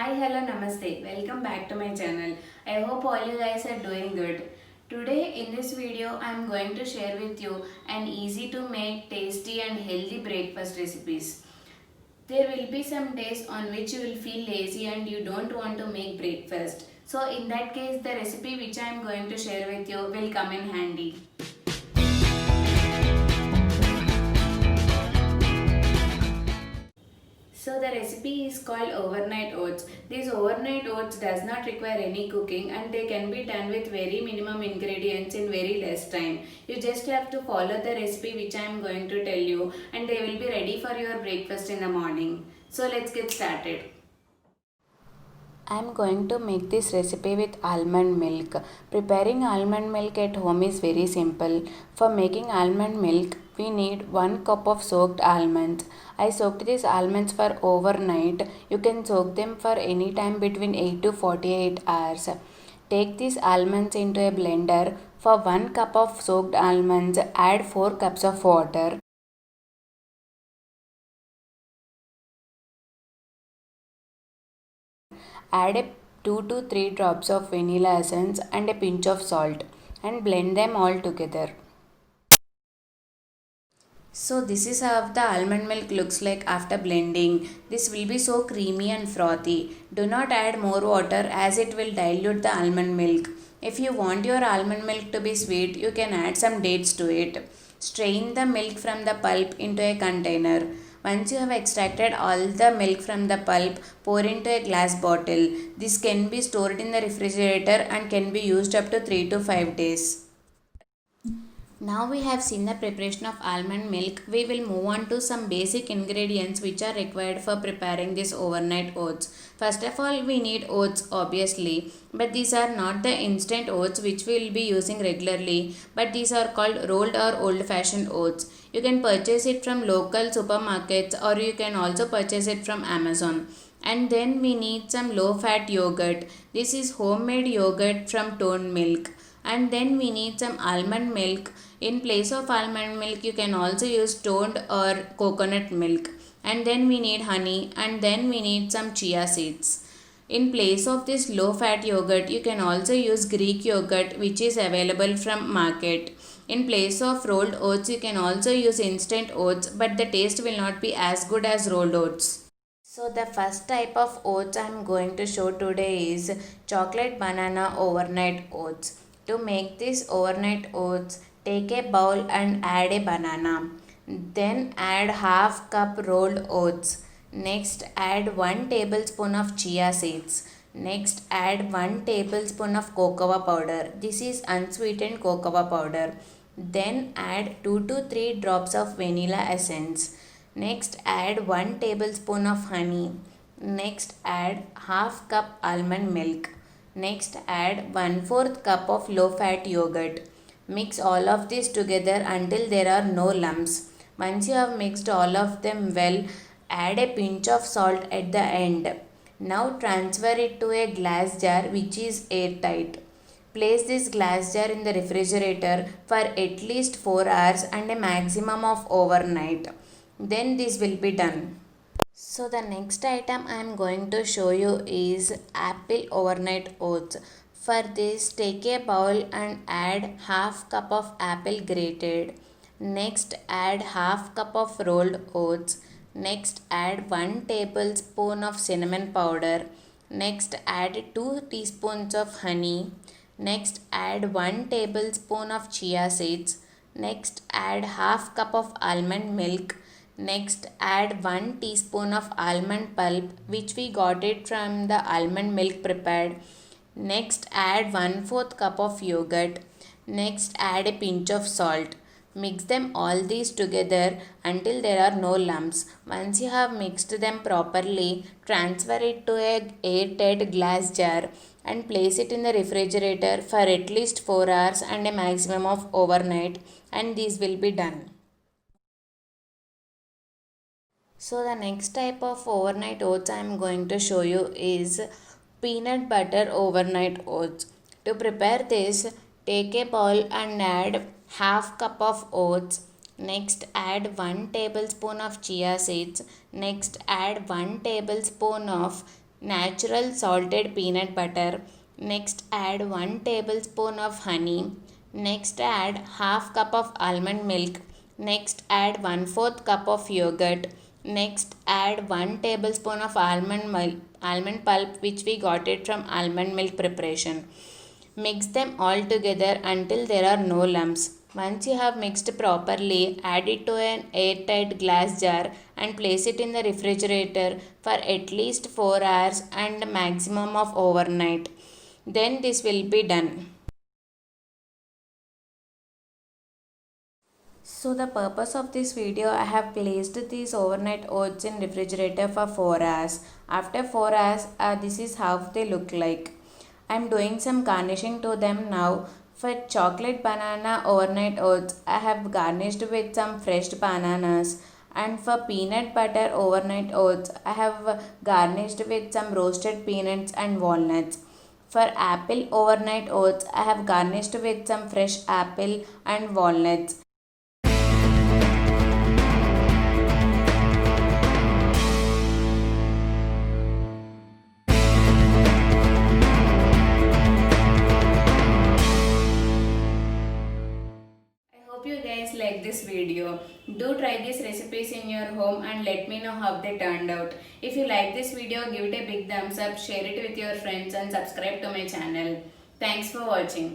Hi, hello, namaste. Welcome back to my channel. I hope all you guys are doing good. Today in this video, I am going to share with you an easy to make, tasty and healthy breakfast recipes. There will be some days on which you will feel lazy and you don't want to make breakfast. So in that case, the recipe which I am going to share with you will come in handy. So the recipe is called overnight oats. These overnight oats does not require any cooking and they can be done with very minimum ingredients in very less time. You just have to follow the recipe which I am going to tell you and they will be ready for your breakfast in the morning. So let's get started. I am going to make this recipe with almond milk. Preparing almond milk at home is very simple. For making almond milk, we need 1 cup of soaked almonds. I soaked these almonds for overnight. You can soak them for any time between 8 to 48 hours. Take these almonds into a blender. For 1 cup of soaked almonds, add 4 cups of water. Add a 2 to 3 drops of vanilla essence and a pinch of salt and blend them all together. So this is how the almond milk looks like after blending. This will be so creamy and frothy. Do not add more water as it will dilute the almond milk. If you want your almond milk to be sweet, you can add some dates to it. Strain the milk from the pulp into a container. Once you have extracted all the milk from the pulp, pour into a glass bottle. This can be stored in the refrigerator and can be used up to 3 to 5 days. Now we have seen the preparation of almond milk, we will move on to some basic ingredients which are required for preparing this overnight oats. First of all, we need oats obviously, but these are not the instant oats which we will be using regularly, but these are called rolled or old fashioned oats. You can purchase it from local supermarkets or you can also purchase it from Amazon. And then we need some low fat yogurt. This is homemade yogurt from toned milk. And then we need some almond milk. In place of almond milk, you can also use toned or coconut milk. And then we need honey and then we need some chia seeds. In place of this low fat yogurt, you can also use Greek yogurt which is available from market. In place of rolled oats, you can also use instant oats, but the taste will not be as good as rolled oats. So the first type of oats I am going to show today is chocolate banana overnight oats. To make this overnight oats, take a bowl and add a banana. Then add half cup rolled oats. Next add 1 tablespoon of chia seeds. Next add 1 tablespoon of cocoa powder. This is unsweetened cocoa powder. Then add 2 to 3 drops of vanilla essence. Next add 1 tablespoon of honey. Next add half cup almond milk. Next add 1/4 cup of low fat yogurt. Mix all of this together until there are no lumps. Once you have mixed all of them well, add a pinch of salt at the end. Now transfer it to a glass jar which is airtight. Place this glass jar in the refrigerator for at least 4 hours and a maximum of overnight. Then this will be done. So the next item I am going to show you is apple overnight oats. For this, take a bowl and add half cup of apple grated. Next add half cup of rolled oats. Next add 1 tablespoon of cinnamon powder. Next add 2 teaspoons of honey. Next add 1 tablespoon of chia seeds. Next add half cup of almond milk. Next add 1 teaspoon of almond pulp which we got it from the almond milk prepared. Next add 1/4 cup of yogurt. Next add a pinch of salt. Mix them all these together until there are no lumps. Once you have mixed them properly, transfer it to a airtight glass jar and place it in the refrigerator for at least 4 hours and a maximum of overnight, and these will be done. So the next type of overnight oats I am going to show you is peanut butter overnight oats. To prepare this, take a bowl and add half cup of oats. Next add 1 tablespoon of chia seeds. Next add 1 tablespoon of natural salted peanut butter. Next add 1 tablespoon of honey. Next add half cup of almond milk. Next add 1/4 cup of yogurt. Next add 1 tablespoon of almond pulp which we got it from almond milk preparation. Mix them all together until there are no lumps. Once you have mixed properly, add it to an airtight glass jar and place it in the refrigerator for at least 4 hours and maximum of overnight. Then this will be done. So the purpose of this video, I have placed these overnight oats in refrigerator for 4 hours. After 4 hours, this is how they look like. I am doing some garnishing to them now. For chocolate banana overnight oats, I have garnished with some fresh bananas. And for peanut butter overnight oats, I have garnished with some roasted peanuts and walnuts. For apple overnight oats, I have garnished with some fresh apple and walnuts. Hope you guys like this video. Do try these recipes in your home and let me know how they turned out. If you like this video, give it a big thumbs up, share it with your friends and subscribe to my channel. Thanks for watching.